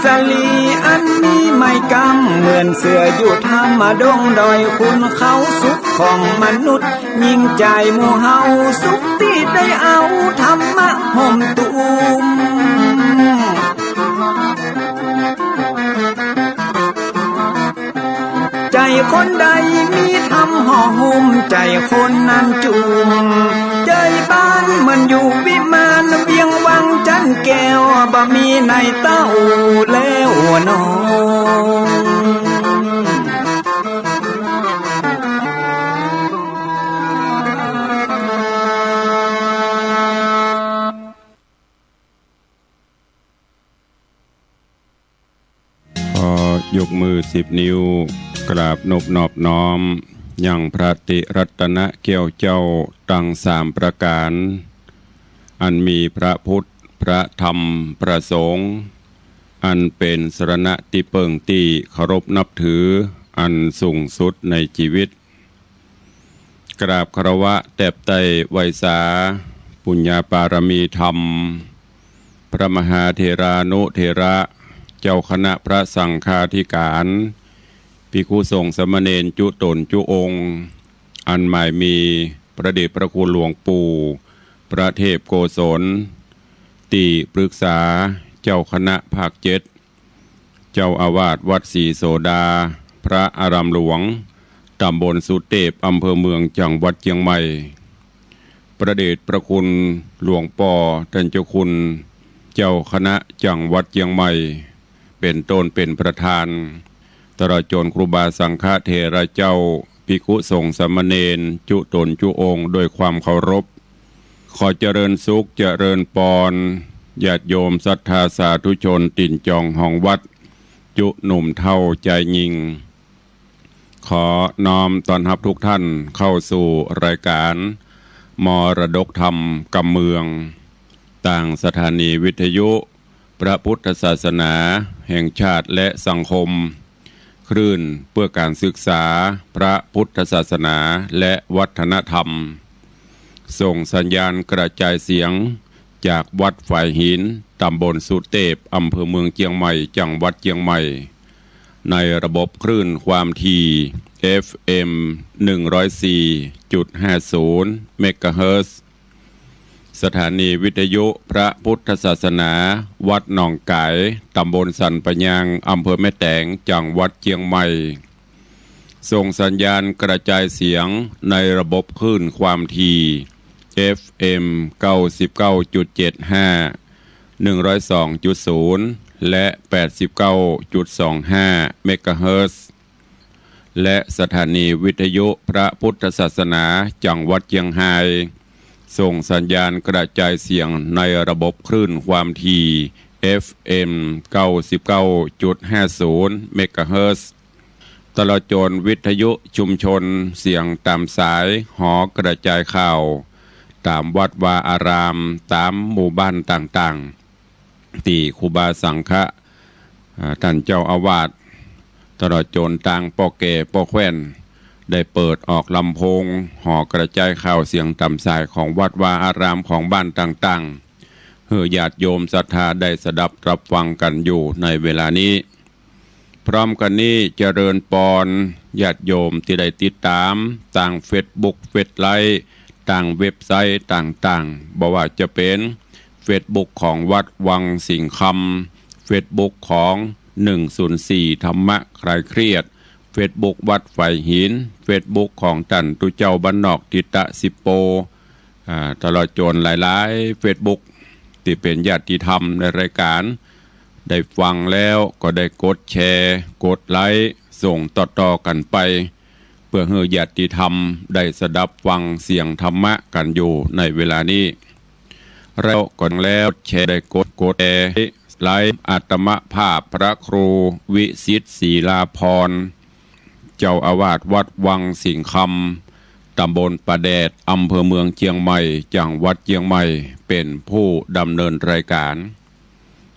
สลีอันนี้ไม่กำเหมือนเสืออยู่ธรรมดงดอยคุณเขาสุขของมนุษย์ยิ่งใจหมู่เฮาสุขที่ได้เอาธรรมะห่มตุมใจคนใดมีธรรมห่อหุ้มใจคนนั้นจุมใจบ้านมันอยู่วิมานเวียงวังจันแก้วบ่มีในเต้าแล้วน้องยกมือ10 นิ้วกราบนอบน้อมยังพระติรัตนเกี่ยวเจ้าตั้ง3 ประการอันมีพระพุทธพระธรรมพระสงฆ์อันเป็นสรณะที่เปิ่งที่เคารพนับถืออันสูงสุดในชีวิตกราบคารวะแตบไตไวยสาปุญญาปารมีธรรมพระมหาเถรานุเถระเจ้าคณะพระสังฆาธิการภิกษุสงฆ์สามเณรจุตนจุองค์อันหมายมีพระเดชพระคุณหลวงปู่พระเทพโกศลติปรึกษาเจ้าคณะภาค7เจ้าอาวาสวัดศรีโสดาพระอารามหลวงตำบลสุเทพอำเภอเมืองจังหวัดเชียงใหม่พระเดชพระคุณหลวงป่อท่านเจ้าคุณเจ้าคณะจังหวัดเชียงใหม่เป็นต้นเป็นประธานตลอดจนครูบาสังฆเถระเจ้าภิกษุสงฆ์สามเณรจุตนจุองค์ด้วยความเคารพขอเจริญสุขเจริญปรญาติโยมศรัทธาสาธุชนติ่นจองห้องวัดจุหนุ่มเท่าใจยิงขอน้อมต้อนรับทุกท่านเข้าสู่รายการมรดกธรรมกำเมืองต่างสถานีวิทยุพระพุทธศาสนาแห่งชาติและสังคมคลื่นเพื่อการศึกษาพระพุทธศาสนาและวัฒนธรรมส่งสัญญาณกระจายเสียงจากวัดฝ่ายหินตำบลสุเทพอำเภอเมืองเชียงใหม่จังหวัดเชียงใหม่ในระบบคลื่นความถี่ FM 104.50 เมกะเฮิรตซ์สถานีวิทยุพระพุทธศาสนาวัดหนองไก่ตำบลสันปะยางอำเภอแม่แตงจังหวัดเชียงใหม่ส่งสัญญาณกระจายเสียงในระบบคลื่นความถี่ FM 99.75 102.0 และ 89.25 เมกะเฮิรตซ์และสถานีวิทยุพระพุทธศาสนาจังหวัดเชียงรายส่งสัญญาณกระจายเสียงในระบบคลื่นความถี่ FM 99.50 เมกะเฮิรตซ์ตลอดจนวิทยุชุมชนเสียงตามสายหอกระจายข่าวตามวัดวาอารามตามหมู่บ้านต่างๆที่ครูบาสังฆะท่านเจ้าอาวาสตลอดจนต่างป่อแก่ป่อแคว้นได้เปิดออกลำโพงหอกระจายข่าวเสียงตามสายของวัดวาอารามของบ้านต่างๆเพื่อญาติโยมศรัทธาได้สดับรับฟังกันอยู่ในเวลานี้พร้อมกันนี้เจริญปรญาติโยมที่ได้ติดตามต่างเฟซบุ๊กเฟซไลน์ต่างเว็บไซต์ต่างๆบอกว่าจะเป็นเฟซบุ๊กของวัดวังสิงห์คำเฟซบุ๊กของ104ธรรมะคลายเครียดเฟซบุ๊กวัดไฟหินเฟซบุ๊กของท่านตุเจ้าบ้านนอกทิตะสิโปตลอดจนหลายๆเฟซบุ๊กที่เป็นญาติธรรมในรายการได้ฟังแล้วก็ได้กดแชร์กดไลค์ส่งต่อๆกันไปเพื่อให้ญาติธรรมได้สดับฟังเสียงธรรมะกันอยู่ในเวลานี้เราก่อนแล้วแชร์ได้กดแชร์ไลค์อาตมภาพพระครูวิสิทธิ์ศรีลาภรณ์เจ้าอาวาสวัดวังสิงห์คำตำบลประแดดอำเภอเมืองเชียงใหม่จังหวัดเชียงใหม่เป็นผู้ดำเนินรายการ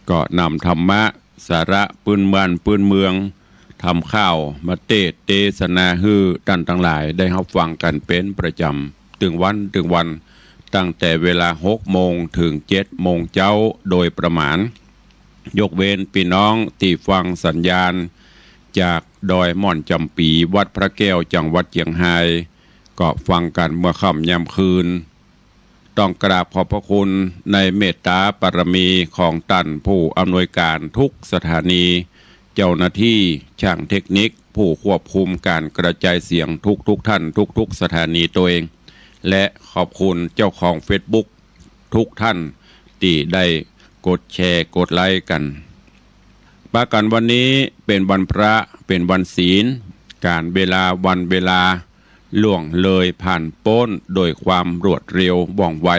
ก็นำธรรมะสาระปืนบ้านปืนเมืองทำข้าวมาเทศนาฮือท่านทั้งหลายได้รับฟังกันเป็นประจำถึงวันตั้งแต่เวลา6 โมงถึง7 โมงเช้าโดยประมาณ ยกเว้นพี่น้องที่ฟังสัญญาณจากดอยม่อนจำปีวัดพระแก้วจังหวัดเชียงรายก็ฟังกันเมื่อค่ำยามคืนต้องกราบขอบพระคุณในเมตตาปรมีของท่านผู้อำนวยการทุกสถานีเจ้าหน้าที่ช่างเทคนิคผู้ควบคุมการกระจายเสียงทุกท่านทุกสถานีตัวเองและขอบคุณเจ้าของ Facebook ทุกท่านที่ได้กดแชร์กดไลค์กันปากันวันนี้เป็นวันพระเป็นวันศีลการเวลาวันเวลาล่วงเลยผ่านพ้นโดยความรวดเร็วว่องไว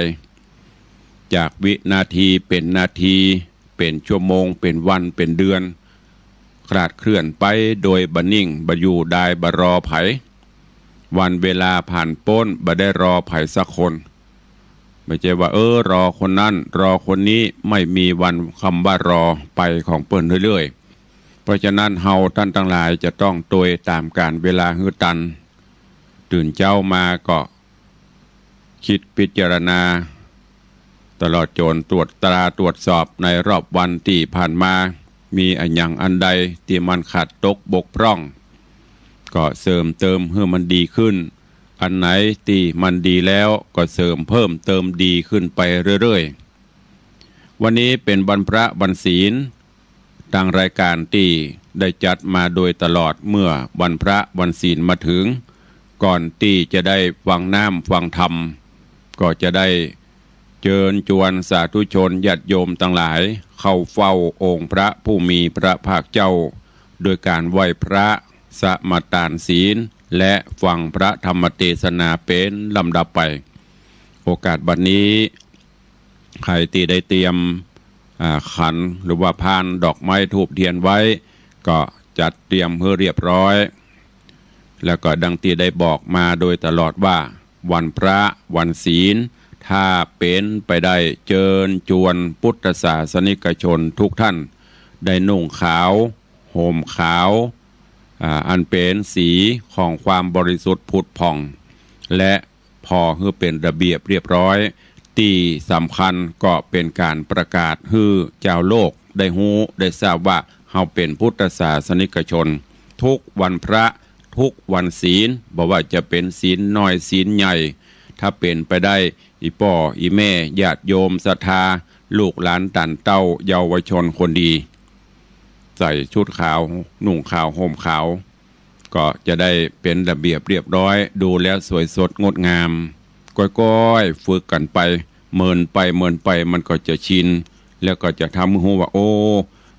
จากวินาทีเป็นนาทีเป็นชั่วโมงเป็นวันเป็นเดือนคลาดเคลื่อนไปโดยบนิ่งบอยู่ได้บรอไผวันเวลาผ่านพ้นบ่ได้รอไผสักคนไม่ใช่ว่ารอคนนั้นรอคนนี้ไม่มีวันคำว่ารอไปของเปิ้นเรื่อยๆเพราะฉะนั้นเฮาท่านทั้งหลายจะต้องโดยตามการเวลาฮือตันตื่นเจ้ามาก็คิดพิจารณาตลอดจนตรวจตราตรวจสอบในรอบวันที่ผ่านมามีอันอย่างอันใดที่มันขาดตกบกพร่องก็เสริมเติมให้มันดีขึ้นอันไหนที่มันดีแล้วก็เสริมเพิ่มเติมดีขึ้นไปเรื่อยๆวันนี้เป็นวันพระวันศีลทางรายการที่ได้จัดมาโดยตลอดเมื่อวันพระวันศีลมาถึงก่อนที่จะได้ฟังน้ำฟังธรรมก็จะได้เชิญชวนสาธุชนญาติโยมทั้งหลายเข้าเฝ้าองค์พระผู้มีพระภาคเจ้าโดยการไหว้พระสมาทานศีลและฟังพระธรรมเทศนาเป็นลำดับไปโอกาสบัดนี้ใครที่ได้เตรียมขันหรือว่าพานดอกไม้ธูปเทียนไว้ก็จัดเตรียมเพื่อเรียบร้อยแล้วก็ดังที่ได้บอกมาโดยตลอดว่าวันพระวันศีลถ้าเป็นไปได้เชิญชวนพุทธศาสนิกชนทุกท่านได้นุ่งขาวห่มขาวอันเป็นสีของความบริสุทธิ์ผุดผ่องและพอให้เป็นระเบียบเรียบร้อยที่สำคัญก็เป็นการประกาศให้เจ้าโลกได้ฮู้ได้ทราบว่าเฮาเป็นพุทธศาสนิกชนทุกวันพระทุกวันศีลบอกว่าจะเป็นศีลน้อยศีลใหญ่ถ้าเป็นไปได้อีป่ออีแม่ญาติโยมศรัทธาลูกหลานตันเต้าเยาวชนคนดีใส่ชุดขาวนุ่งขาวห่มขาวก็จะได้เป็นระเบียบเรียบร้อยดูแล้วสวยสดงดงามก้อยๆฝึกกันไปเมินไปมันก็จะชินแล้วก็จะทำให้รู้ว่าโอ้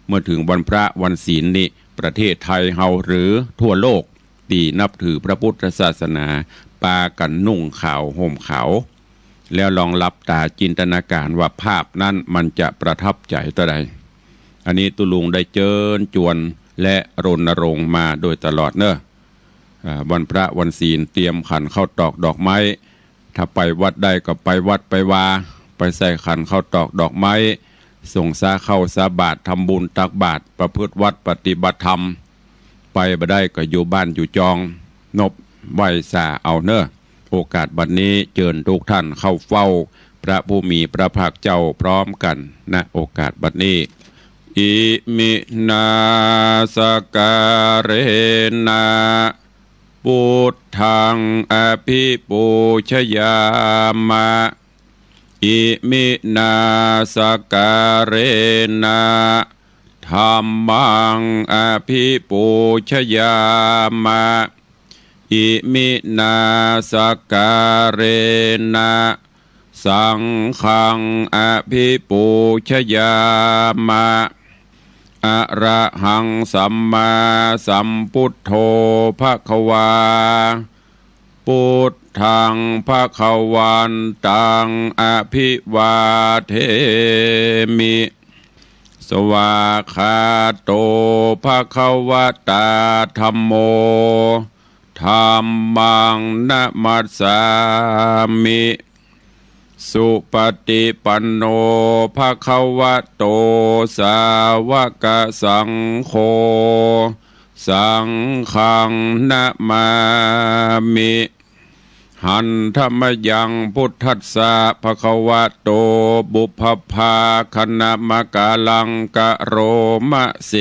เมื่อถึงวันพระวันศีลนี่ประเทศไทยเฮาหรือทั่วโลกที่นับถือพระพุทธศาสนาปากันนุ่งขาวห่มขาวแล้วลองหลับตาจินตนาการว่าภาพนั้นมันจะประทับใจต่อใดอันนี้ตุลุงได้เชิญชวนและรณรงค์มาโดยตลอดเนอะวันพระวันศีลเตรียมขันข้าวตอกดอกไม้ถ้าไปวัดได้ก็ไปวัดไปวาไปใส่ขันข้าวตอกดอกไม้ส่งสาเข้าสาบาตรทำบุญตักบาตรประพฤติวัดปฏิบัติธรรมไปบ่ได้ก็อยู่บ้านอยู่จองนบไหวสาเอาเนอะโอกาสบัดนี้เชิญทุกท่านเข้าเฝ้าพระผู้มีพระภาคเจ้าพร้อมกันณโอกาสบัดนี้อิมินาสการเรนะพุทธังอภิปูชยามะอิมินาสการเรนะธัมมังอภิปูชยามะอิมินาสการเรนะสังฆังอภิปูชยามะอะระหังสัมมาสัมพุทโธภควาพุทธังภวันตังอภิวาเทมิสวาคาโตภควตาธัมโมธัมมังนะมัสสามิสุปฏิปันโนภควโตสาวกสังโฆสังฆังนะมามิ หันธรรมยังพุทธัสสะภะคะวะโตบุพพาคณมกาลังกะโรมะเส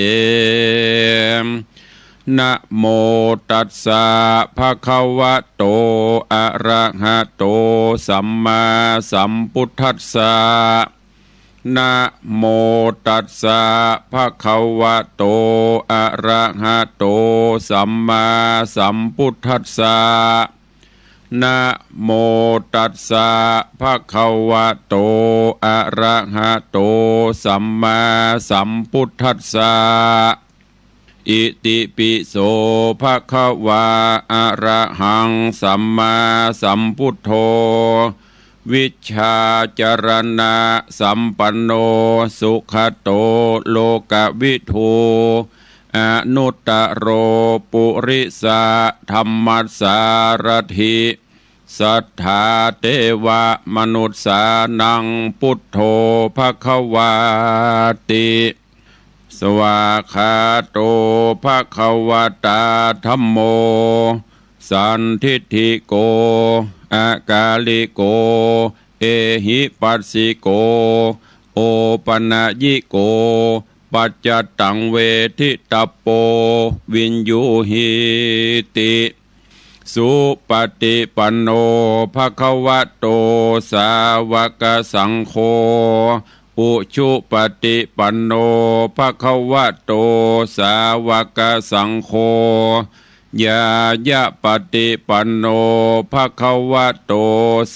นะโมตัสสะภะคะวะโตอะระหะโตสัมมาสัมพุทธัสสะนะโมตัสสะภะคะวะโตอะระหะโตสัมมาสัมพุทธัสสะนะโมตัสสะภะคะวะโตอะระหะโตสัมมาสัมพุทธัสสะอิติปิโสภะคะวะอะระหังสัมมาสัมพุทโธวิชชาจรณะสัมปันโนสุขโตโลกวิทูอนุตตโรปุริสะธรรมัสสารถิสัทธาเทวะมนุษสานังพุทโธภควาติสวากขาโตภควตาธัมโมสันทิฏฐิโกอากาลิโกเอหิปัสสิโกโอปนะยิโกปัจจตังเวทิตปโปวินยูหิติสุปฏิปันโนภควโตสาวกสังโฆอุชุปฏิปันโนภควโตสาวกสังโฆยายะปฏิปันโนภควโต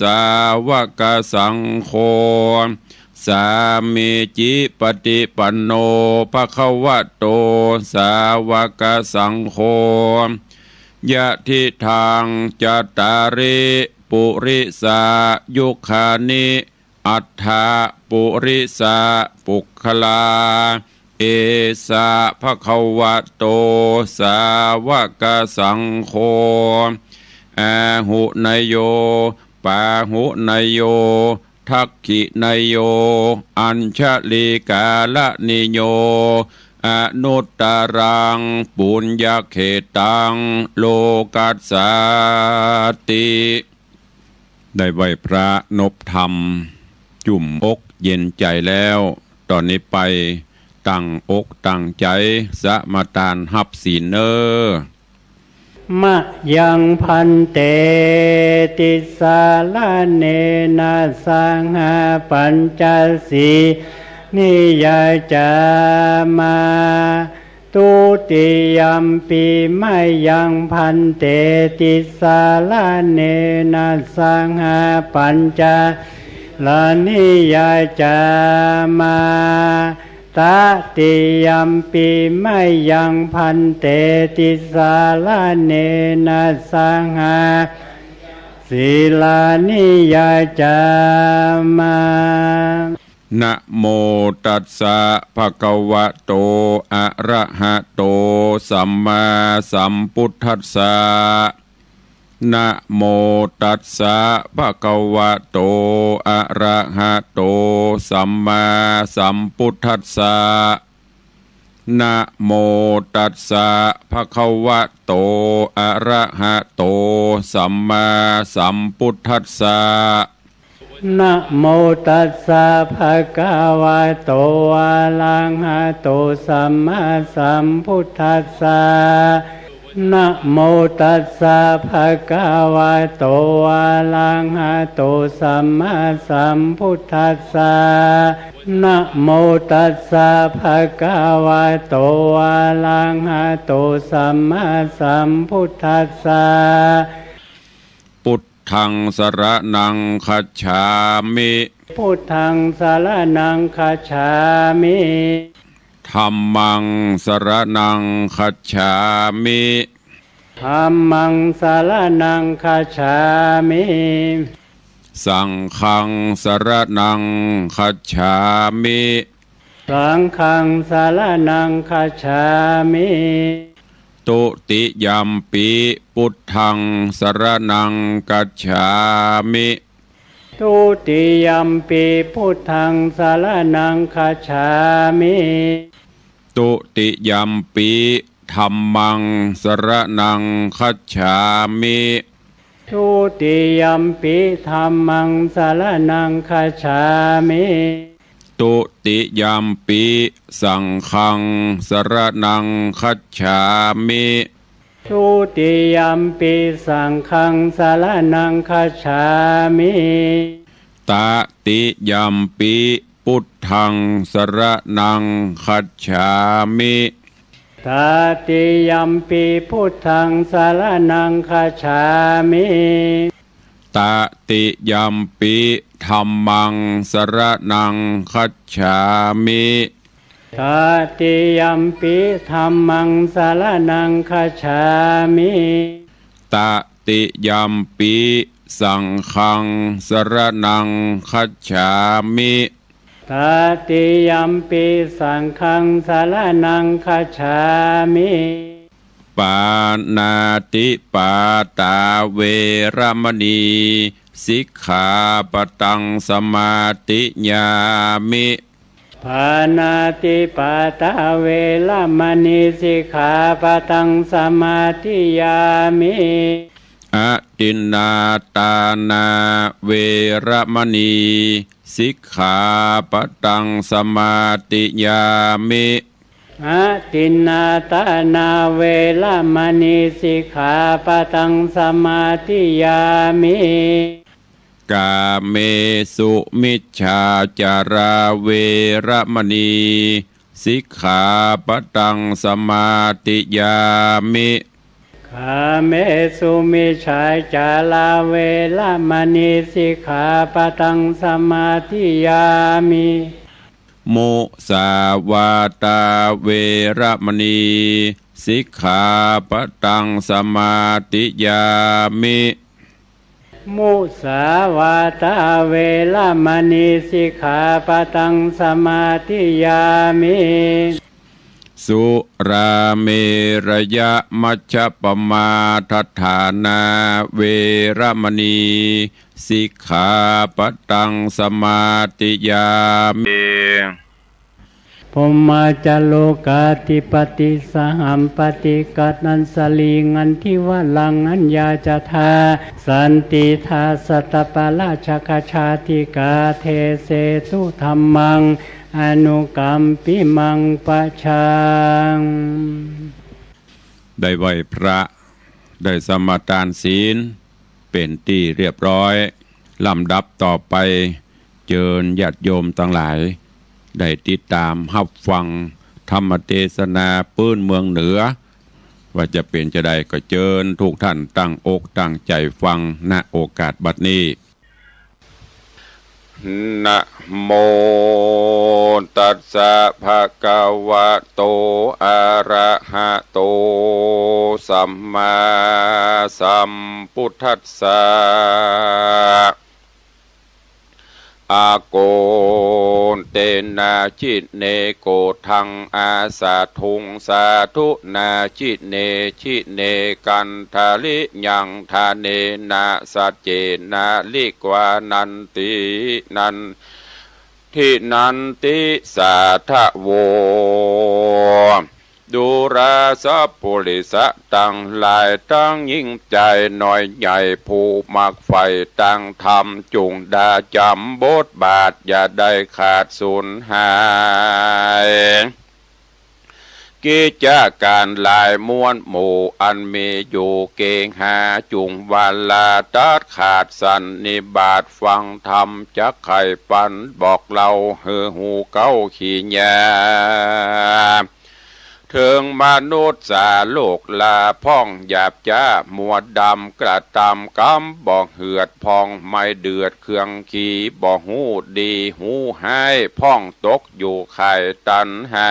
สาวกสังโฆสามีจิปฏิปันโนภควโตสาวกสังโฆยะทิทางจัตตาริปุริสายุคานิอัฏฐาปุริสาปุคลาเอสะภควโตสาวกสังโฆอาหุนยโยปาหุนยโยทักขินยโยอัญชลีกาลนิโยอนุตตรังปุญญเขตังโลกัสสาติได้ไหวพระนพธรรมจุ่มอกเย็นใจแล้วตอนนี้ไปตั้งอกตั้งใจสมาทานหับศีลมะยังพันเตติสาลาเนนะสังหาปัญจสีนิยจามาตุติยัมปีมะยังพันเตติสาลาเนนะสังหาปัญจลานิยจามาตติยัมปีมะยังพันเตติสาลาเนนะสังหาศีลานิยจามานะโมตัสสะภะคะวะโตอะระหะโตสัมมาสัมพุทธัสสะนะโมตัสสะภะคะวะโตอะระหะโตสัมมาสัมพุทธัสสะนะโมตัสสะภะคะวะโตอะระหะโตสัมมาสัมพุทธัสสะนะโมตัสสะภะคะวะโตอะระหะโตสัมมาสัมพุทธัสสะนะโมตัสสะภะคะวะโตอะระหะโตสัมมาสัมพุทธัสสะนะโมตัสสะภะคะวะโตอะระหะโตสัมมาสัมพุทธัสสะพุทธังสรณังคัจฉามิพุทธังสรณังคัจฉามิธัมมังสรณังคัจฉามิธัมมังสรณังคัจฉามิสังฆังสรณังคัจฉามิสังฆังสรณังคัจฉามิตุติยัมปิพุทธังสรณังคัจฉามิตุติยัมปิพุทธังสรณังคัจฉามิตุติยัมปิธัมมังสรณังคัจฉามิ ทุติยัมปิธัมมังสรณังคัจฉามิ ตุติยัมปิสังฆังสรณังคัจฉามิ ทุติยัมปิสังฆังสรณังคัจฉามิ ตติยัมปิพุทธังสรณังคัจฉามิ ตติยัมปิพุทธังสรณังคัจฉามิ ตติยัมปิธัมมังสรณังคัจฉามิ ตติยัมปิธัมมังสรณังคัจฉามิ ตติยัมปิสังฆังสรณังคัจฉามิ ตติยัมปิสังฆังสรณังคัจฉามิ ปานาติปาตาเวรมณีสิกขาปตังสมาติญามิ ปานาติปาตาเวรมณีสิกขาปตังสมาธิยามิ อตินนาตานาเวรมณีสิกขาปตังสมาติญามิ อาตินนาตานาเวรมณีสิกขาปตังสมาธิยามิ กาเมสุมิจฉาจาราเวรมณีสิกขาปตังสมาติยามิ คาเมสุมิชาจาลาเวรมณีสิกขาปตังสมาธิยามิ มุสาวาตาเวรมณีสิกขาปตังสมาติยามิ มุสาวาตาเวรมณีสิกขาปตังสมาธิยามิ สุราเมรยะมัชฌัปปมาทัฏฐานาเวรมณีสิกขาปตังสมาติยามิ พมมาจโลกาธิปติสหัมปติกัตนันสลีงันทิวลังอัญญาจทาสันติทาสัตตปาราชกชาติกาเทเสตุธัมมังอนุกัมปิมังปะชัง ได้ไหวพระได้สมาทานศีลเป็นที่เรียบร้อยลำดับต่อไปเจิญญาติโยมทั้งหลายได้ติดตามรับฟังธรรมเทศนาปื้นเมืองเหนือว่าจะเป็นจะได้ก็เจิญทุกท่านตั้งอกตั้งใจฟังณโอกาสบัดนี้นะโมตัสสะภะคะวะโตอะระหะโตสัมมาสัมพุทธัสสะอาโกนเตนาจิเนโกทังอาสาทุงสาธุนาจิเนชิเนกันทาลิยังทาเนนาสัจเจนาลิกวานันตินันทินันติสาทะโวดูราสัพปุริสะตั้งหลายตั้งยิ่งใจหน่อยใหญ่ผู้มักไฟตั้งธรรมจุงดาจำบทบาทอย่าได้ขาดสูญหายกิจการหลายม้วนหมู่อันมีอยู่เกงหาจุงวาลาตัดขาดสันนิบาตฟังธรรมจักไข่ปันบอกเราเฮือหูเก้าขี้ยาถึงมนุษย์สาโลกลาพ่องหยาบจ้ามัวดำกระตำกำบอกเหือดพองไม่เดือดเครื่องขี่บอกหูดีหูให้พ่องตกอยู่ไข่ตันหา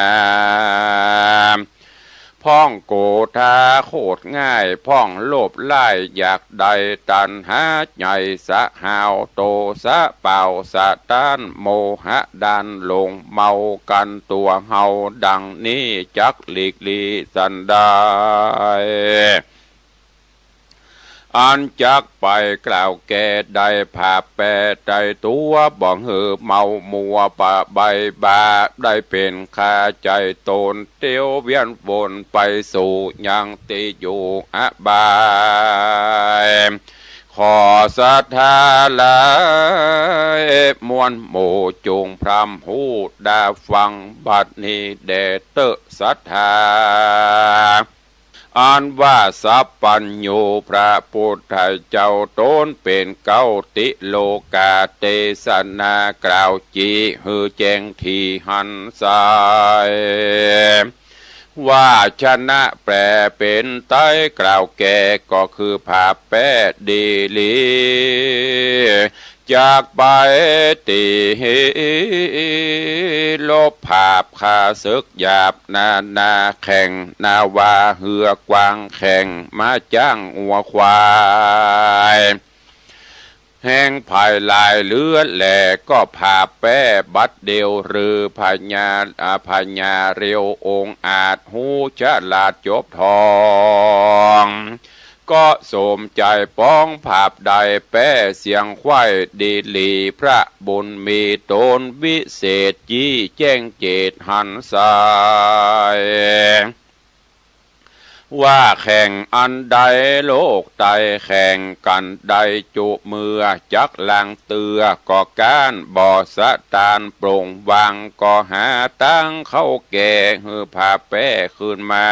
พ่องโกธาโคตรง่ายพ่องโลภไล่อยากใดตันหาใหญ่สะหาวโตสะเป่าสะต้านโมหะดันลงเมากันตัวเฮาดังนี้จักหลีกลีสันได้อันจักไปกล่าวแก่ได้ผาแปรใจตัวบ่เหือเมามัวปะใบบาได้เป็นข้าใจตนเตียวเวียนวนไปสู่ยังติอยู่อบายข ขอศรัทธาหลายมวลหมู่จงพรำหูดาฟังบัดนี้แด่เตอศรัทธาอันว่าสัพปัญโยพระพุทธเจ้าตนเป็นเก้าติโลกาเตสนากล่าวจีหือแจงทีหันสายว่าชนะแปลเป็นไต้กล่าวแก่ก็คือภาพแปดดีลีจากไปตีลบภาพคาศึกหยาบนาแข่งนาวาเหือกวางแข่งมาจ้างอัวควายแห่งภายลายเลือดแหล่ก็ผาแป้บัดเดียวหรือพญาเรียวองอาจหูฉลาดจบทองก็สมใจป้องภาพใดแป้เสียงควายดีลีพระบุญมีตนวิเศษยี่แจ้งเจตหันสายว่าแข่งอันใดโลกไตแข่งกันใดจุมือจักลังเตือก็การบ่อสะตานโปร่งวางก็หาตั้งเข้าแก่หือพาแป้ขึ้นมา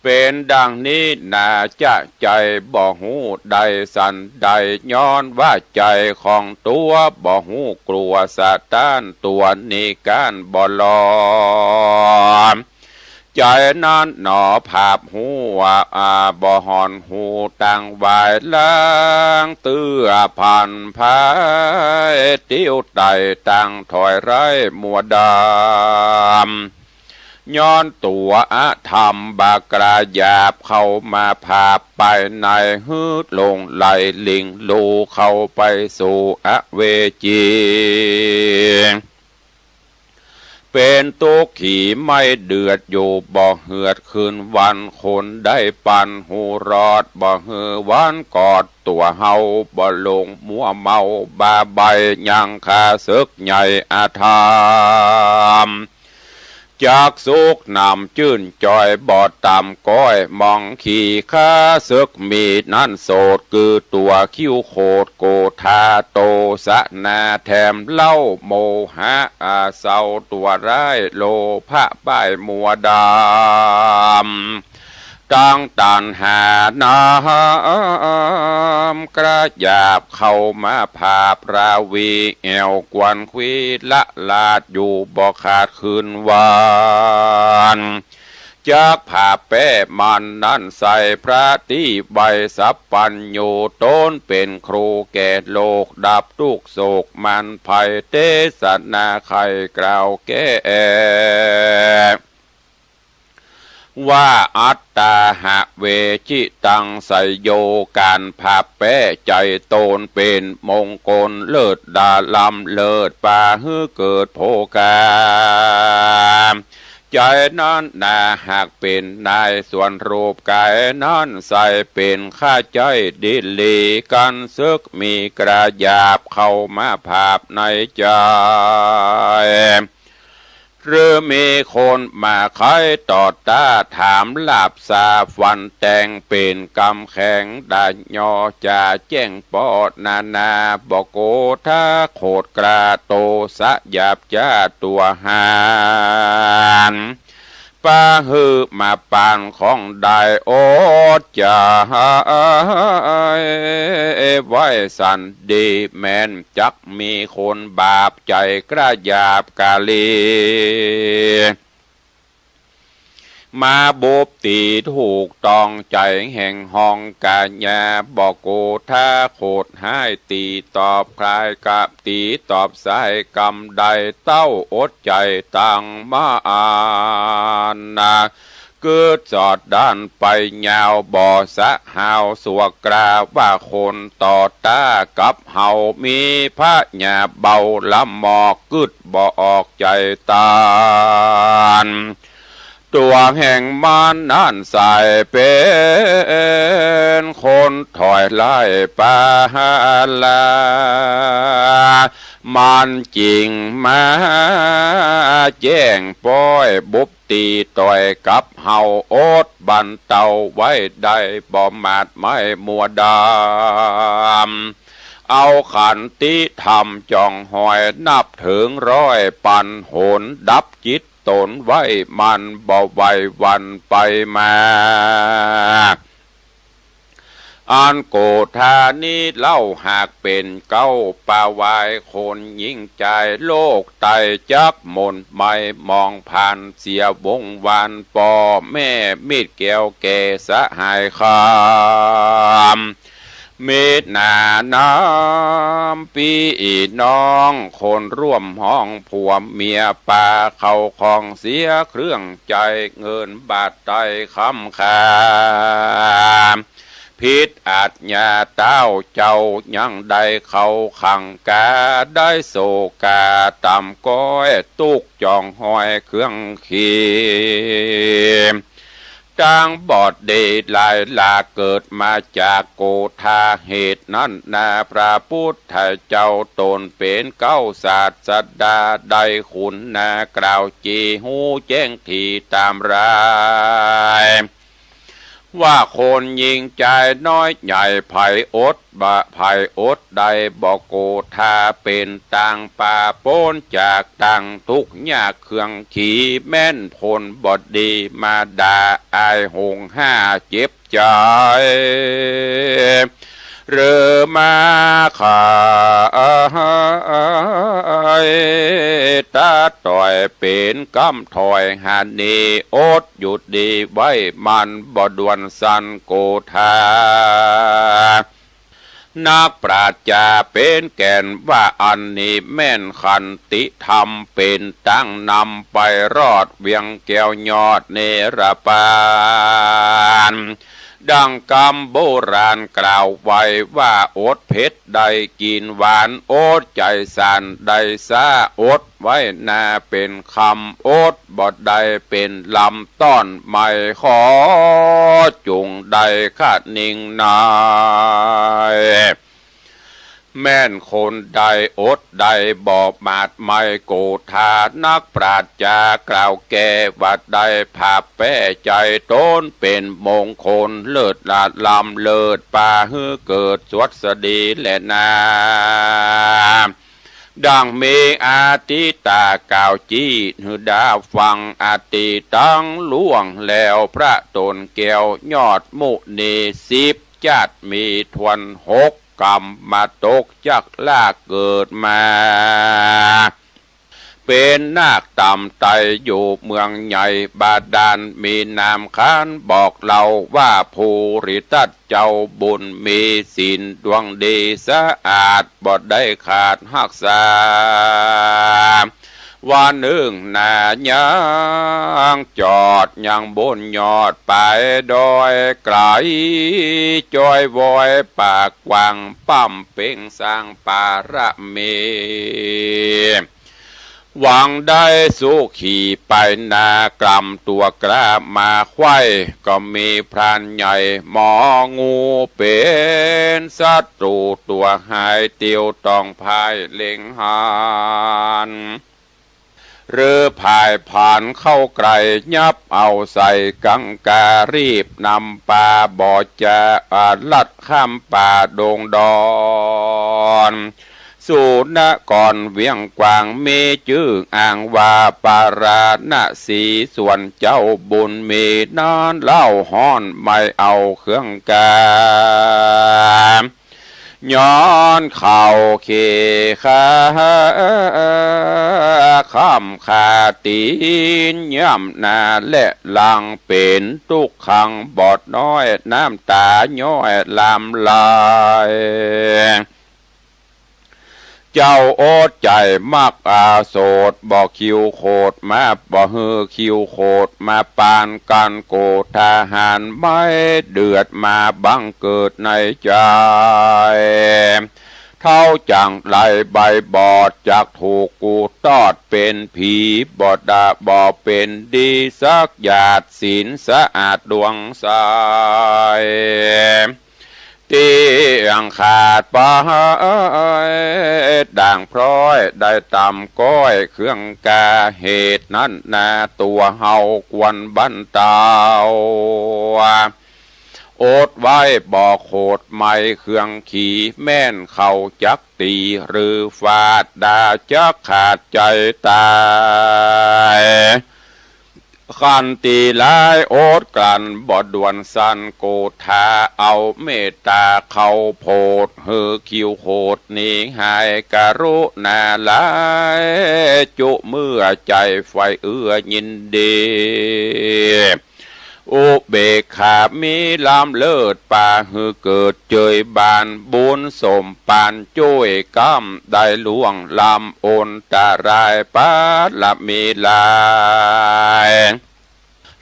เป็นดังนี้นาจะใจบ่หูใดสันใดย้อนว่าใจของตัวบ่หูกลัวสะตานตัวนี้การบ่ลอมใจนั้นหนอภาพหัวบ่หอนหูตังวายล้างเตื้อพันพายติ้วไตตังถอยไรมัวดำย้อนตัวธรรมบากระยาบเข้ามาภาพไปในฮืดลงไหลลิงลูเข้าไปสู่อเวจีเป็นตุกขี่ไม่เดือดอยู่บ่เหือดคืนวันคนได้ปันหูรอดบ่เหือวันกอดตัวเฮาบ่ลงมัวเมาบาใบยังคาศึกใหญ่อาธามจากสุกนำจื่นจอยบอดต่ำก้อยมองขี่ข้าศึกมีนั่นโสดคือตัวคิ้วโคดโกธาโตสะนาแถมเล่าโมหะเศร้าตัวร้ายโลภะป้ายมัวดำตั้งตันหาน้ำกระยาบเข้ามาภาพราวีแอวกวนควีละลาดอยู่บ่ขาดคืนวานจากภาพแป้มันนั่นใส่พระที่ใบสัพปัญโยต้นเป็นครูแก่โลกดับทุกโศกมันภัยเตสนาไข่กล่าวแก่ว่าอัตตาหะเวจิตังไสโยการภาพแป้ใจตนเป็นมงคลเลิศดาลำเลิศป่าฮือเกิดโภกาใจนั้นนาหากเป็นนายส่วนรูปกายนั้นใส่เป็นข้าใจดิลีกันซึกมีกระยาบเข้ามาภาพในใจหรือมีคนมาคอยตอดตาถามลาบสาฟันแต่งเป็นกำแข็งได้ยอจะแจ้งปอดนาบอกโกถ้าโคดกระโตสะหยาบจ้าตัวหานป้าฮือมาปานของได้โอดจะไว้สันดีแม้นจักมีคนบาปใจกระยาบกาลีมาบุบตีถูกตองใจแห่งห้องกาญญาบอกโกถ้าโคดให้ตีตอบคลายกับตีตอบสายกำใดเต้าอดใจตั้งมาอานาเกิดจอดด้านไปยาวบ่อสะหาวสวกกราว่าคนต่อตากับเฮามีพระญาเบาละหมอกกึดบ่ออกใจตานตัวแห่งมันนั่นใส่เป็นคนถอยไล่ปาลามันจริงมาแจ้งป้อยบุบ ตีต่อยกับเฮาโอดบันเตาไว้ได้บ่มาดไม่มัวดามเอาขันติธรรมจองหอยนับถึงร้อยปันโหนดับจิตตนไว้มันบ่ไหววันไปมาอันโกธานี้เล่าหากเป็นเก้าป่าวายคนยิ่งใจโลกไตจักหมนไม่มองผ่านเสียวงวานปอแม่มีดแก้วแก่สหายคามเมตนาน้ำปีน้องคนร่วมห้องผัวเมียป่าเขาของเสียเครื่องใจเงินบาทไตคำคาพิษอาจญาเต้าเจ้ายังได้เขาขังกาได้โศกาตำก้อยตุกจองหอยเครื่องขีจางบอดเดชลายลาเกิดมาจากโกธาเหตุนั้นนาพระพุทธเจ้าตนเป็นเก้าศาสดาได้ขุนนากล่าวจีหูแจ้งทีตามรายว่าคนยิงใจน้อยใหญ่ไผ่อดบะไผ่อดใดบอกโกธาเป็นต่างป่าโป้นจากต่างทุกยากเครื่องขี่แม่นผลบดดีมาด่าอายหงห้าเจ็บใจเรือมาขาตาต่อยเป็นกำถอยหานีอดหยุดดีไว้มันบ่ดวนสันโกธานักปราชญาเป็นแก่นว่าอันนี้แม่นขันติธรรมเป็นตั้งนำไปรอดเวียงแก้วยอดเนรปานดังกำโบราณกล่าวไว้ว่าอดเผ็ดได้กินหวานอดใจสันได้ซาอดไว้นาเป็นคำอดบดได้เป็นลำต้อนไม่ขอจุงได้ขาดนิ่งนายแม่นคนใดอดใดบอบมาดไม่โกธานักปราชญากล่าวแก่วัดใดภาพแป้ใจต้นเป็นมงคลเลิศลาดลำเลิศป่าฮือเกิดสวัสดีและนาดังเมอาติตากล่าวจีหือดาฟังอาติตั้งล่วงแล้วพระตนแก้วยอดมุนี10จัดมีทวน6กรรมมาตกจากลากเกิดมาเป็นนาคต่ำไตอยู่เมืองใหญ่บาดาลมีนามค้านบอกเราว่าภูริทัตเจ้าบุญมีศีลดวงดีสะอาดบ่ได้ขาดหักษาวันหนึ่งนายังจอดยังบนยอดไปดอยไกลจอยวอยปากกว้างปั้มเป่งสร้างปาระเมหวังได้สู้ขี่ไปนากลำตัวกล้ามาไขว้ก็มีพรานใหญ่หมองูเป็นศัตรูตัวหายเตียวต้องพายเล็งหานหรือพายผ่านเข้าไกลยับเอาใส่กังการีบนำปลาบ่อจะลัดข้ามป่าดงดอนสู่นกรเวียงกวางมีจื่ออ่างว่าปาราณสีส่วนเจ้าบุญมีนอนเล่าห้อนไม่เอาเครื่องกาย้อนเข่าเขขาข้ามขาตีนย่ำนาและลังเป็นทุกขังบอดน้อยน้ำตาย้อยลำลายเจ้าโอดใจมักอาโสดบอกคิวโคดมาบ่ฮือคิวโคดมาปานกันโกทหารไม่เดือดมาบังเกิดในใจเท่าจังไหลใบบอดจากถูกกูตอดเป็นผีบอดดาบอเป็นดีสักหยาดศีลสะอาดดวงใส ตีอังขาดไปด่างพร้อยได้ตำก้อยเครื่องกาเหตุนั้นนาตัวเฮากวนบันเตาโอดไว้บอกโขดไม่เครื่องขี่แม่นเข่าจักตีหรือฟาดดาจักขาดใจตายขันตีลายโอดกลั่นบอดด่วนสันโกธาเอาเมตตาเขาโพดเฮือคิวโคดนี้หายกะรุณาลายจุเมื่อใจไฟเอื้อยินดีอุเบกขามีลามเลิศป่าหือเกิดเจยบานบุญสมปานจุ้ยก้ำได้ล่วงลำโอนตารายปาละมีลาย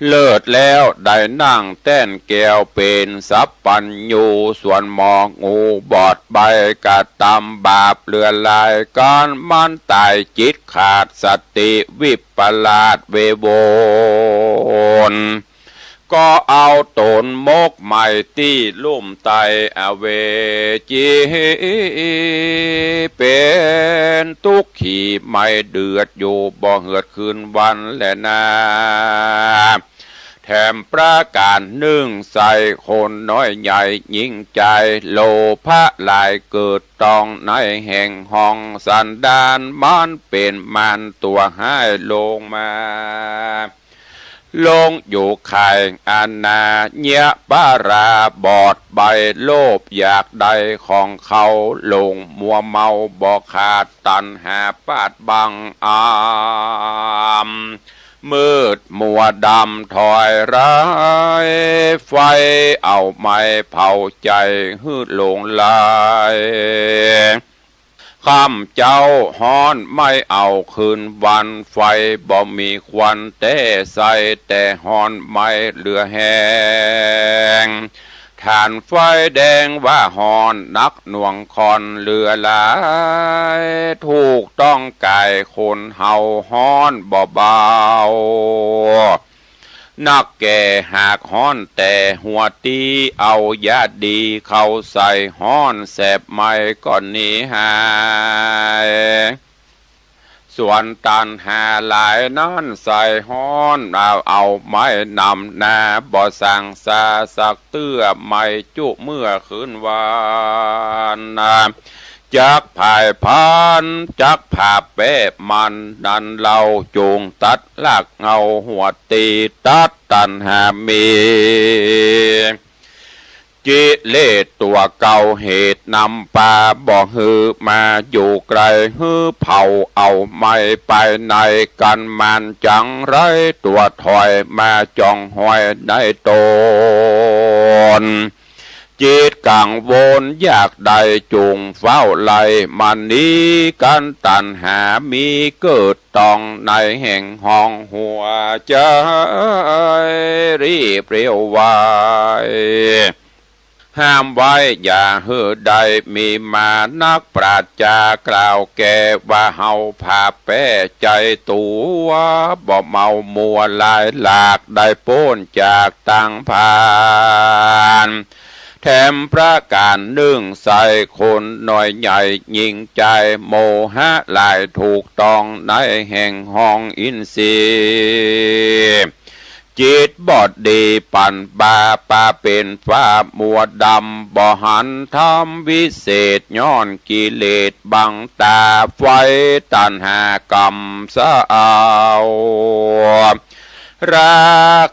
เลิศแล้วได้นั่งแต้นแก้วเป็นสัพปัญญูส่วนหมองูบอดใบกะตำบาปเลือลายการมันตายจิตขาดสติวิปลาสเวโวนก็เอาตนมกใหม่ที่ลุ่มไตอเวจีเป็นทุกขี่ไม่เดือดอยู่บ่เหือดคืนวันและนาแถมประการหนึ่งใส่คนน้อยใหญ่ยิ่งใจโลภะลายเกิดตองในแห่งห้องสันดานมันเป็นมันตัวให้ลงมาลงอยู่ไข่อานาเนียบาราบอดใบโลภอยากได้ของเขาลงมัวเมาบอกขาดตันหาปาดบังอามมืดมัวดำถอยร้ายไฟเอาไม้เผาใจหืดหลงลายข้ามเจ้าฮ้อนไม่เอาคืนวันไฟบ่มีควันแต่ใส่แต่ฮ้อนไม่เหลือแห้งฐานไฟแดงว่าฮ้อนนักหน่วงคอนเหลือหลายถูกต้องกายคนเฮาฮ้อนบ่เบานักแก่หากฮ้อนแต่หัวตีเอายาดีเข้าใส่ฮ้อนแสบไม่ก่อนนี้หายส่วนตันหาหลายนั้นใส่ฮ้อนเอาไม้นำนาบ่สั่งซาสักเตื้อไม่จุเมื่อคืนวานจักภายพันจักผ่าเป๊ะมันดันเราจูงตัดลากเงาหัวตีตัดตันหามีจิเลสตัวเก่าเหตุนำป่าบ่ฮือมาอยู่ไกลฮือเผาเอาไม่ไปในกันมันจังไรตัวถอยมาจองหอยได้ตนจิตกังวลอยากได้จุงเฝ้าไล่มันนี้กันตันหามีเกิดตองในแห่งห้องหัวใจรีบเร็วไวห้ามไว้อย่าเหือใดมีมานักปราชญากล่าวแก่ว่าเฮาพาแป้ใจตัวบ่เมามัวลายหลากได้โป้นจากต่างผ่านแถมประการหนึ่งใส่คนน้อยใหญ่ยิ่งใจโมหะลายถูกต้องในแห่งห้องอินทรีย์จิตบอดดีปั่นบาปาเป็นฟ้ามัวดำบ่หันทำวิเศษย้อนกิเลสบังตาไฟตันหากรรมสะเอารา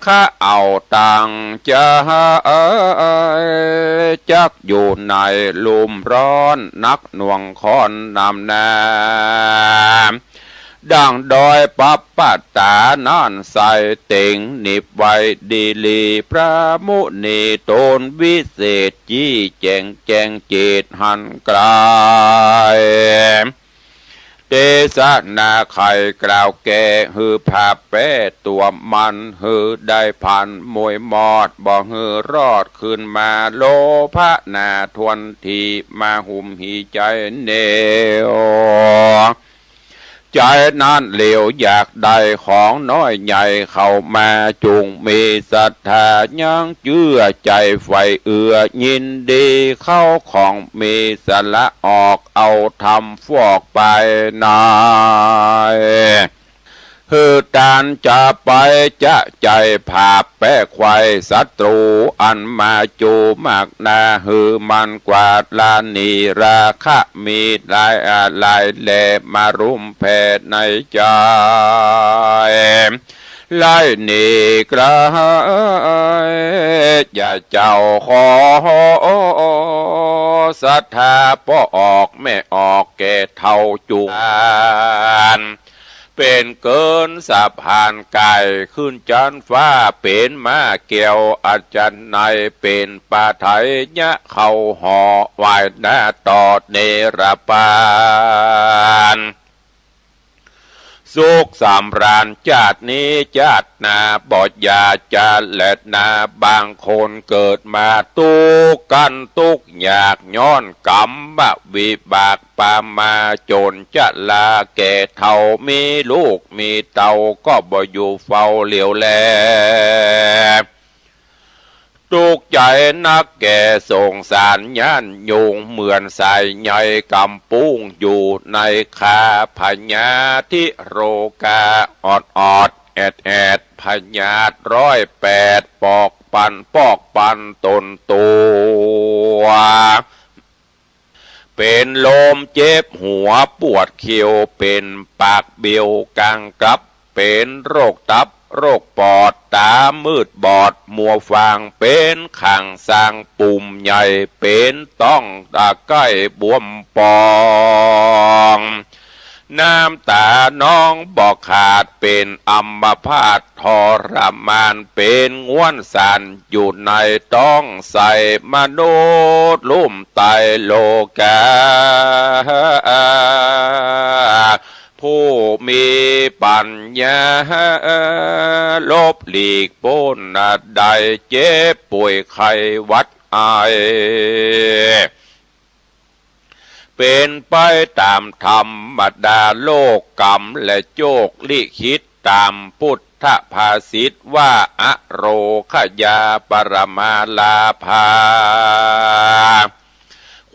คะเอาตังจะจักอยู่ในลุมร้อนนักหน่วงคอนนำนาดังดอยปับปัตตานั่นใส่เต่งนิบไว้ดีลีพระมุนีโตนวิเศษจี้แจงแจงจิตหันกลายเตสะนาไข่กล่าวแก่ฮือผาแป้ตัวมันฮือได้พันมวยมอดบ่ฮือรอดขึ้นมาโลภะนาทวนทีมาหุ่มหีใจเนว ใจนั้นเหลวอยากได้ของน้อยใหญ่เข้ามาจุงมีศรัทธายังเชื่อใจไฟเอื้อยินดีเข้าของมีสละออกเอาทำฟอกไปนายฮือตานจะไปจะใจผาแป้ควายศัตรูอันมาจูมากนาฮือมันกวาดลานีราคะมีหลายหลายแลมารุมแผ่ในใจไล่นีกระอย่าเจ้าขอศรัทธาป้อออกไม่ออกแก่เท่าจุงเป็นเกินสะพานไก่ขึ้นจันฟ้าเป็นมาเกี่ยวอาจารย์ในเป็นป่าไทยยะเข้าห่อไหวหน้าตอดเนรปานสุขสำราญจาดนี้จาดนาบอดยาจาและนาบางคนเกิดมาตุกกันตุกอยากย้อนกรรมบะวิบากปามาจนจะลาแก่เท่ามีลูกมีเต่าก็บ่อยู่เฝ้าเหลียวแลตุกใจนักแก่สงสารย่านยุงเหมือนสายใหญ่กำปุ้งอยู่ในคาพญาทิโรกาอดอดแอดแอดพญา108ปอกปันตนตัวเป็นลมเจ็บหัวปวดเขียวเป็นปากเบี้ยวกลางกลับเป็นโรคตับโรคปอดตามืดบอดมัวฟางเป็นขังสร้างปุ่มใหญ่เป็นต้องตาใกล้บวมปองน้ำตาน้องบอกขาดเป็นอัมพาตทรมานเป็นง่วนสันอยู่ในต้องใส่มนุษย์ลุ่มไตโลกาผู้มีปัญญาลบหลีกพ้นใดเจ็บป่วยไข้หวัดไอเป็นไปตามธรรมดาโลกกรรมและโจกลิขิตตามพุทธภาษิตว่าอโรคยาปรมาลาภา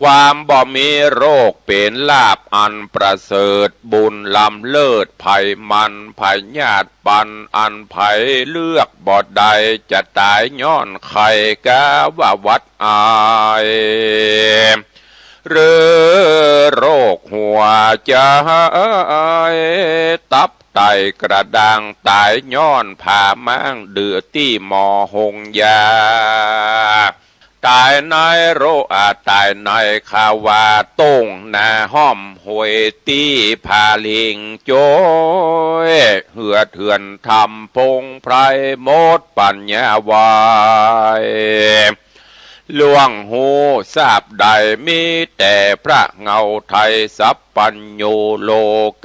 ความบ่มีโรคเป็นลาภอันประเสริฐบุญลำเลิศไผ่มันไผ่ญาติปันอันไผ่เลือกบ่ใดจะตายย้อนไข่กาว่าวัดอายหรือโรคหัวใจตับไตกระดังตายย้อนผ่ามั่งเดือที่หมอหงยาตายในโรอาตายในขาวาต้งนาห้อมหวยตีพาลิงโจยเหือเถื่อนทำพงไพรโมดปัญญาวายล่วงหูทราบใดมีแต่พระเงาไทยสัพปัญโยโล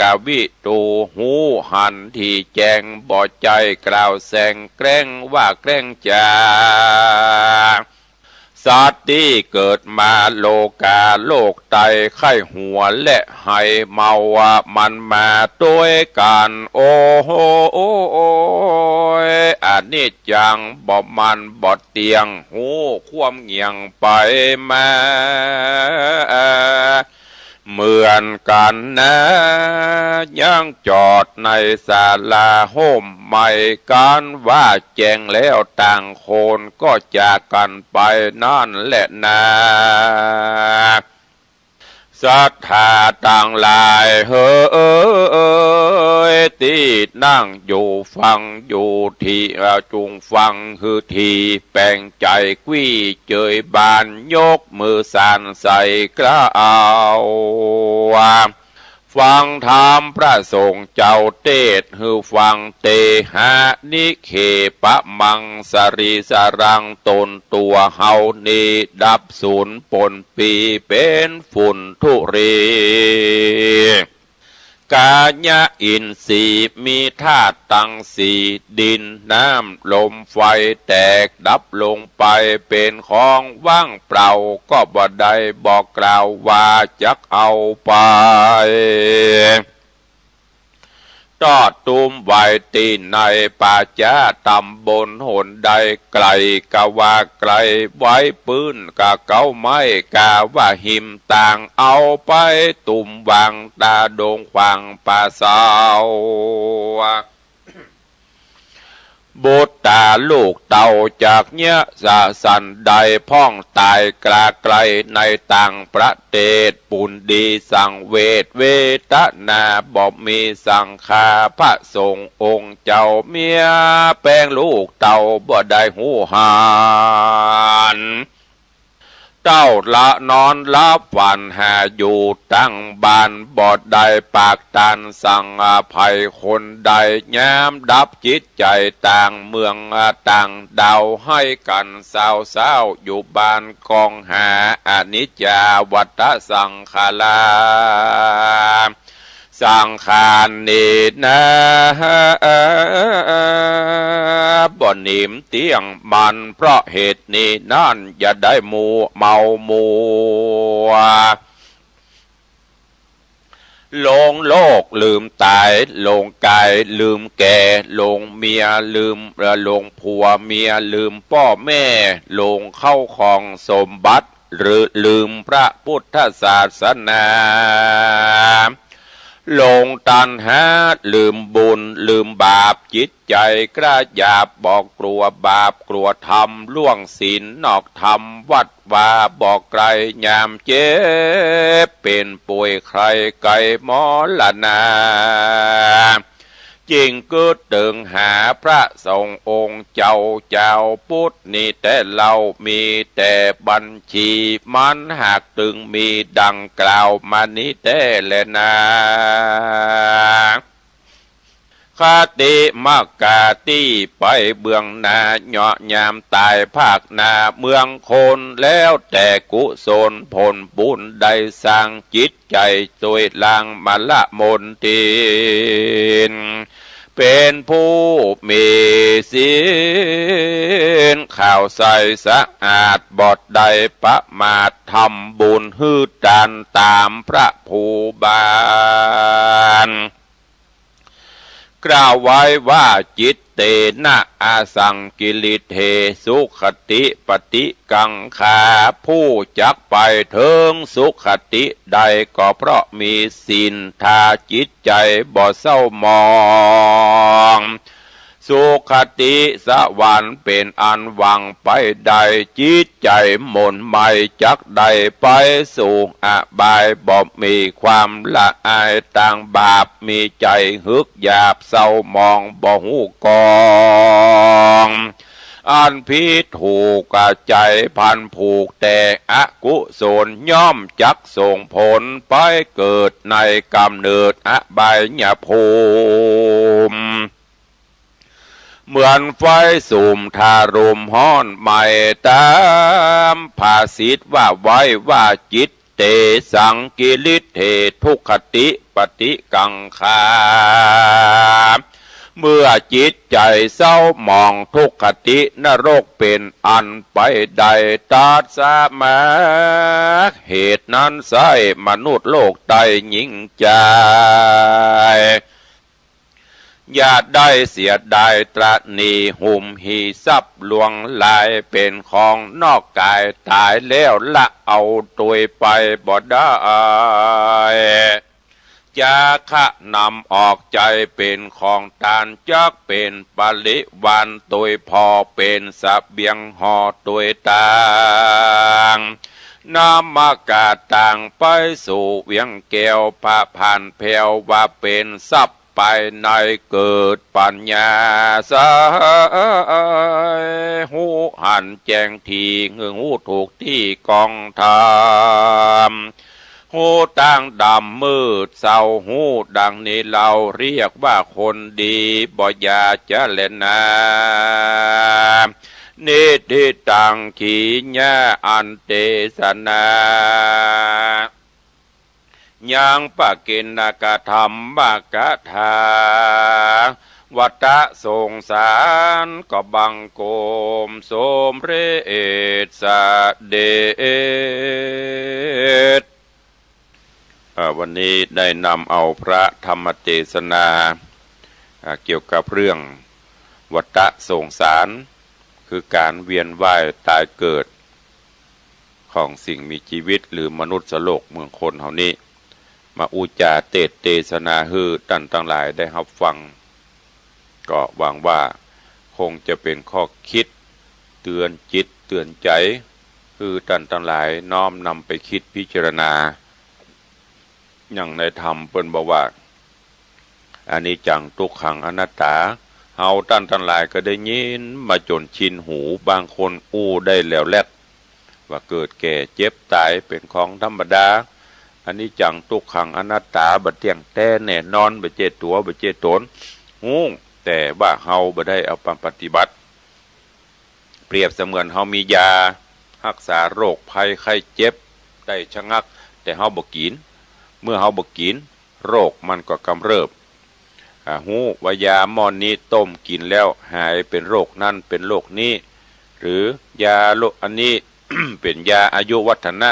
กวิตูหูหันที่แจงบ่ใจกล่าวแสงแกล้งว่าแกล้งจาสัตว์ที่เกิดมาโลกาโลกไตไข้หัวและให้เมาว่ามันมาด้วยกันโอ้โหอันนี้จังบ่มันบ่เตียงหูความเงียงไปมาเหมือนกันนะยังจอดในศาลาโฮมใหม่การว่าแจ้งแล้วต่างคนก็จากกันไปนั่นแหละนะศรัทธาต่างหลายเฮ้ยที่นั่งอยู่ฟังอยู่ที่จุงฟังคือที่แป่งใจกี้เจยบานยกมือสานใส่กล้าวฟังธรรมพระสงฆ์เจ้าเทศฮือฟังเตหะนิเคปะมังสริสรังตนตัวเฮานีดับสูญปนปีเป็นฝุ่นทุเรกายะอินทรีย์มีธาตุตั้งสี่ดินน้ำลมไฟแตกดับลงไปเป็นของว่างเปล่าก็บ่ได้บอกกล่าวว่าจักเอาไป ตอดตุมไว้ตีนในป่าจ้าตำบลหนใดไกลกะว่าไกลไว้ปืนกะเก้าไม้กะว่าหิมต่างเอาไปตุ่มวางตาดงขวางป่าสาวบุตรตาลูกเต่าจากเนี้ยสะสันใดพ่องตายกลาไกลในต่างประเทศปุ่นดีสั่งเวทเวทนาบอกมีสั่งคาพระสงฆ์องค์เจ้าเมียแป้งลูกเต่าบ่ได้หูหานเจ้าละนอนลับฝันหาอยู่ตั้งบ้านบอดใดปากตันสั่งอภัยคนใดแย้มดับจิตใจต่างเมืองต่างดาวให้กันเศร้าอยู่บ้านกองหาอนิจจาวัฏสังขาราสังขารนี้นะบ่หนิมเตียงมันเพราะเหตุนี้นั่นอย่าได้มัวเมามัวลงโลกลืมตายลงกายลืมแก่ลงเมียลืมลงผัวเมียลืมพ่อแม่ลงเข้าของสมบัติหรือลืมพระพุทธศาสนาลงตันหาลืมบุญลืมบาปจิตใจกระยาบบอกกลัวบาปกลัวธรรมล่วงศีลนอกธรรมวัดว่าบอกไกลยามเจ็บเป็นป่วยใครไกลหมอละนาจริงก็ตึงหาพระสงฆ์องค์เจ้าพุทธนี่แต่เรามีแต่บัญชีมันหากตึงมีดังกล่าวมานี้แต่แลนาคติมากาตีไปเบื้องหน้าเหาะยามตายภาคนาเมืองคนแล้วแต่กุศลผลบุญได้สร้างจิตใจสวยลางมาละมนทินเป็นผู้มีศีลข่าวใสสะอาดบอดใดประมาททำบุญฮืดจานตามพระภูบาลกล่าวไว้ว่าจิตเตนะอาสังกิริเทสุขติปฏิกังขาผู้จักไปถึงสุขติใดก็เพราะมีศีลทาจิตใจบ่เศร้ามองสุขติสวรรค์เป็นอันหวังไปใดจิตใจหม่นไม่จักใดไปสู่อบายบ่มีความละอายต่างบาปมีใจฮึกหยาบเศร้ามองบ่หูกองอันพิษถูกใจพันผูกแต่อกุศลย่อมจักส่งผลไปเกิดในกำเนิดอบายภูมิเหมือนไฟสุ่มทารุมห้อนไม่ตามภาษิตว่าไว้ว่าจิตเตสังกิริเททุกขติปฏิกังขาเมื่อจิตใจเศร้ามองทุกขตินรกเป็นอันไปใดตัดสามาเหตุนั้นใส่มนุษย์โลกใตยิ่งใจอย่าได้เสียดายตระหนี่หุ่มหีทรัพย์ลวงลายเป็นของนอกกายตายแล้วละเอาตัวไปบ่ได้จะขะนำออกใจเป็นของทานจักเป็นปริวันตัวพอเป็นสเบียงห่อตัวต่างนามากาต่างไปสู่เวียงแก้วพระผ่านแผ่วว่าเป็นทรัพย์ไปในเกิดปัญญาสายหูหันแจงทีหูถูกที่กองทำหูตั้งดำมืดเศร้าหูดังนี้เราเรียกว่าคนดีบ่อยาจะเล่นนานิทิตังขีญาอันเตสนายังปะกินกะธรรมบกะทาวัตะสงสารก็บังโกมสมเรศสเดชวันนี้ได้นำเอาพระธรรมเทศนา เกี่ยวกับเรื่องวัฏสงสารคือการเวียนว่ายตายเกิดของสิ่งมีชีวิตหรือมนุษย์โลกเมืองคนเฮานี้มาอุจาเทศนาฮือท่านทั้งหลายได้รับฟังก็หวังว่าคงจะเป็นข้อคิดเตือนจิตเตือนใจคือท่านทั้งหลายน้อมนำไปคิดพิจารณาอย่างในธรรมเปิ้นบอกว่าอานิจจังทุกขังอนัตตาเฮาท่านทั้งหลายก็ได้ยินมาจนชินหูบางคนอู้ได้แล้วแลดว่าเกิดแก่เจ็บตายเป็นของธรรมดาอานิจจังทุกขังอนัตตาบ่เที่ยงแท้แน่นอนบ่เจตัวบ่เจตนฮู้แต่ว่าเฮาบ่ได้เอาไปปฏิบัติเปรียบเสมือนเฮามียารักษาโรคภัยไข้เจ็บได้ชะงักแต่เฮาบ่กินเมื่อเฮาบ่กินโรคมันก็กำเริบฮู้ว่ายาหม้อนี้ต้มกินแล้วหายเป็นโรคนั่นเป็นโรคนี้หรือยาโรคอันนี้ เป็นยาอายุวัฒนะ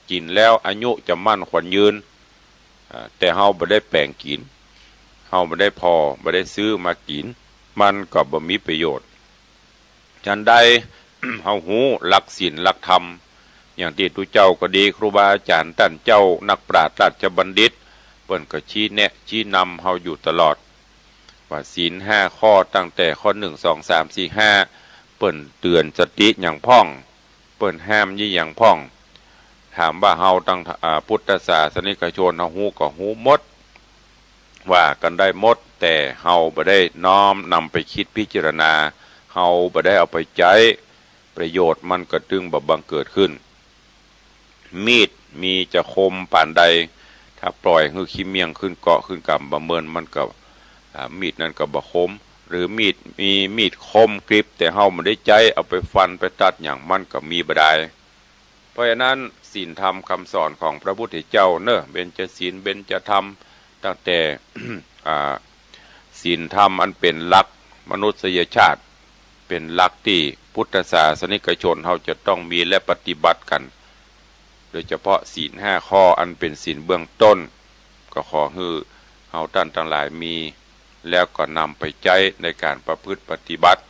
กินแล้วอายุจะมั่นขวัญยืนแต่เฮาบ่ได้แปลงกินเฮาบ่ได้พอบ่ได้ซื้อมากินมันก็บ่มีประโยชน์ฉันใด เฮาฮู้หลักศีลหลักธรรมอย่างที่ทุเจ้าก็ดีครูบาอาจารย์ท่านเจ้านักปราชญ์ราชบัณฑิตเปิ้นก็ชี้แนะชี้นำเฮาอยู่ตลอดว่าศีล5ข้อตั้งแต่ข้อ1 2 3 4 5เปิ้นเตือนสติอย่างพ่องเปิ้นห้ามยี่อย่างพ่องถามว่าเฮาตั้งพุทธศาสนิกชนเฮาฮู้ก็ฮู้หมดว่ากันได้หมดแต่เฮาบ่ได้น้อมนำไปคิดพิจารณาเฮาบ่ได้เอาไปใช้ประโยชน์มันก็จึงบ่บังเกิดขึ้นมีดมีจะคมปานใดถ้าปล่อยให้ขี้เมียงขึ้นเกาะขึ้นกำบ่เมินมันก็มีดนั้นก็บ่คมหรือมีดคมกริบแต่เฮาบ่ได้ใจเอาไปฟันไปตัดอย่างมันก็มีบ่ได้เพราะฉะนั้นศีลธรรมคำสอนของพระพุทธเจ้าเนอะเบญจศีลเบญจธรรมตั้งแต่ ศีลธรรมอันเป็นหลักมนุษยชาติเป็นหลักที่พุทธศาสนิกชนเฮาจะต้องมีและปฏิบัติกันโดยเฉพาะศีล5ข้ออันเป็นศีลเบื้องต้นก็ขอให้เฮาท่านทั้งหลายมีแล้วก็นำไปใช้ในการประพฤติปฏิบัติ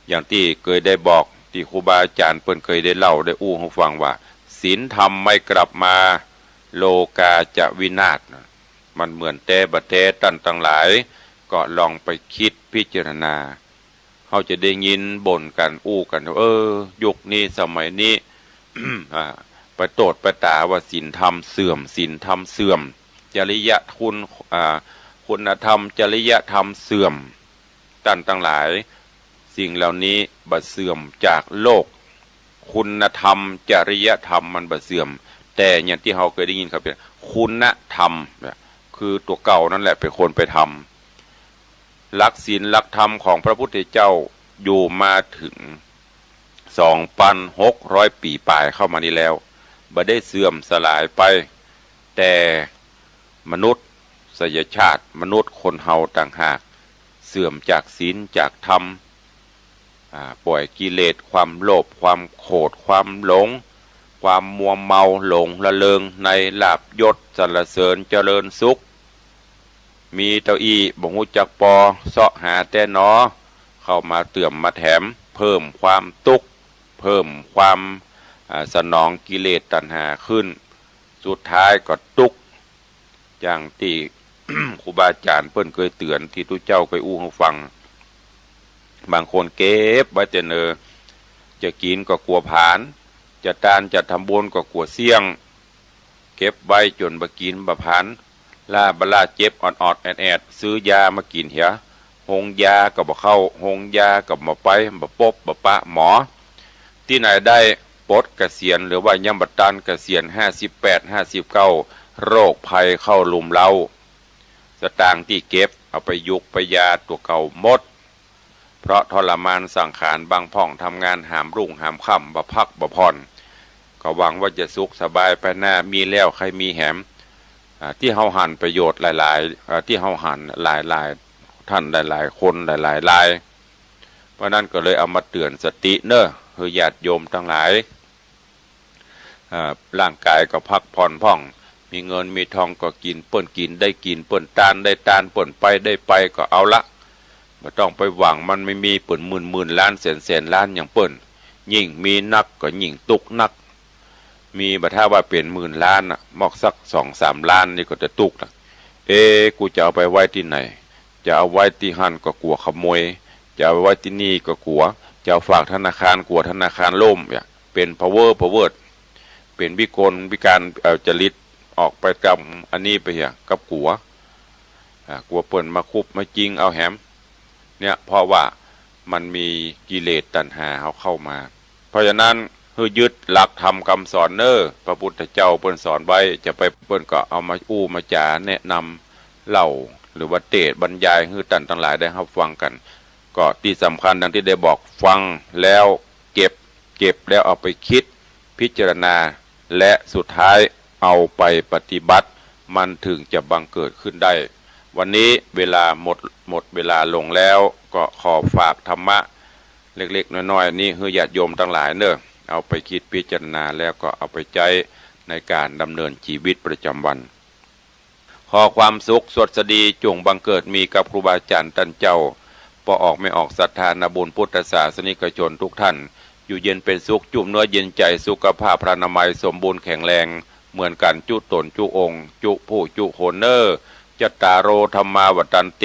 อย่างที่เคยได้บอกที่ครูบาอาจารย์เพิ่นเคยได้เล่าได้อู้ให้ฟังว่าศีลธรรมไม่กลับมาโลกาจะวินาศมันเหมือนแต่บะแต่ท่านทั้งหลายก็ลองไปคิดพิจารณาเขาจะได้ยินบ่นกันอู้กันยุคนี้สมัยนี้ ประโตดประตาว่าศีลธรรมเสื่อมศีลธรรมเสื่อมจริยคุณธรรมจริยธรรมเสื่อมท่านทั้งหลายสิ่งเหล่านี้บ่เสื่อมจากโลกคุณธรรมจริยธรรมมันบ่เสื่อมแต่อย่างที่เราเคยได้ยินครับเป็นคุณธรรมคือตัวเก่านั่นแหละเป็นคนไปทำหลักศีลหลักธรรมของพระพุทธเจ้าอยู่มาถึง 2,600 ปีปลายเข้ามานี้แล้วบ่ได้เสื่อมสลายไปแต่มนุษย์ชาติมนุษย์คนเฮาต่างหากเสื่อมจากศีลจากธรรมปล่อยกิเลสความโลภความโกรธความหลงความมัวเมาหลงละเลงในลาภยศสรรเสริญเจริญสุขมีเต้าอี้บ่ฮู้จักปอเสาะหาแต่หนอเข้ามาเตื่อมมาแถมเพิ่มความทุกข์เพิ่มความสนองกิเลสตัณหาขึ้นสุดท้ายก็ทุกข์อย่างที่ ครูบาอาจารย์เพิ่นเคยเตือนที่ทุกเจ้าเคยอู้ให้ฟังบางคนเก็บไว้แต่เนอจะกินก็กลัวผานจะทานจะทำบุญก็กลัวเสี่ยงเก็บไว้จนบ่กินบ่ผานลาเจ็บออดแอดซื้อยามากินเหียหงยาก็บ่เข้าหงยาก็บ่ไปบ่ปบบ่ปะหมอที่ไหนได้ปลดเกษียณหรือว่ายังบ่ตันเกษียณ58 59โรคภัยเข้าลุมเล้าสตางค์ที่เก็บเอาไปยุกไปยาตัวเก่าหมดเพราะทรมานสังขารบางพ่องทำงานหามรุ่งหามค่ำบ่พักบ่ผ่อนก็หวังว่าจะสุขสบายไปหน้ามีแล้วใครมีแหมที่เฮาหันประโยชน์หลายๆที่เฮาหันหลายๆท่านหลายๆคนหลายๆรายเพราะนั้นก็เลยเอามาเตือนสติเนอะคือญาติโยมทั้งหลายร่างกายก็พักผ่อนพ่อง มีเงินมีทองก็กินเปิ้นกินได้กินเปิ้นตานได้ตานเปิ้นไปได้ไปก็เอาละไม่ต้องไปหวังมันไม่มีเปิ้นหมื่นล้านแสนล้านอย่างเปิ้นยิ่งมีนักก็ยิ่งตุกนักมีบัดถ้าว่าเป็นหมื่นล้านน่ะมอกสัก2-3 ล้านนี่ก็จะตุกละกูจะเอาไปไว้ที่ไหนจะเอาไว้ที่หั่นก็กลัวขโมยจะเอาไว้ที่นี่ก็กลัวจะเอาฝากธนาคารกลัวธนาคารล่มเนี่ยเป็น power เป็นวิกลวิการจริตออกไปกับอันนี้ไปเหี้ยกับกลัวเปิ่นมาคุบมาจริงเอาแหมเนี่ยเพราะว่ามันมีกิเลสตัณหาเข้ามาเพราะฉะนั้นคือยึดหลักธรรมคำสอนพระพุทธเจ้าเปิ้นสอนไว้จะไปเปิ้นก็เอามามาจาแนะนำเล่าหรือว่าเทศบรรยายให้ท่านทั้งหลายได้รับฟังกันก็ที่สำคัญดังที่ได้บอกฟังแล้วเก็บแล้วเอาไปคิดพิจารณาและสุดท้ายเอาไปปฏิบัติมันถึงจะบังเกิดขึ้นได้วันนี้เวลาหมดเวลาลงแล้วก็ขอฝากธรรมะเล็กๆน้อยๆนี่ให้ญาติโยมทั้งหลายเอาไปคิดพิจารณาแล้วก็เอาไปใช้ในการดำเนินชีวิตประจำวันขอความสุขสดสดีจงบังเกิดมีกับครูบาอาจารย์ท่านเจ้าพอออกไม่ออกศรัทธานาบุญพุทธศาสนิกชนทุกท่านอยู่เย็นเป็นสุขจุ่มเนื้อเย็นใจสุขภาพพระนามัยสมบูรณ์แข็งแรงเหมือนกันจุตนจุองค์จุผู้จุโหนจัตตารโอธรรมาวัฏันติ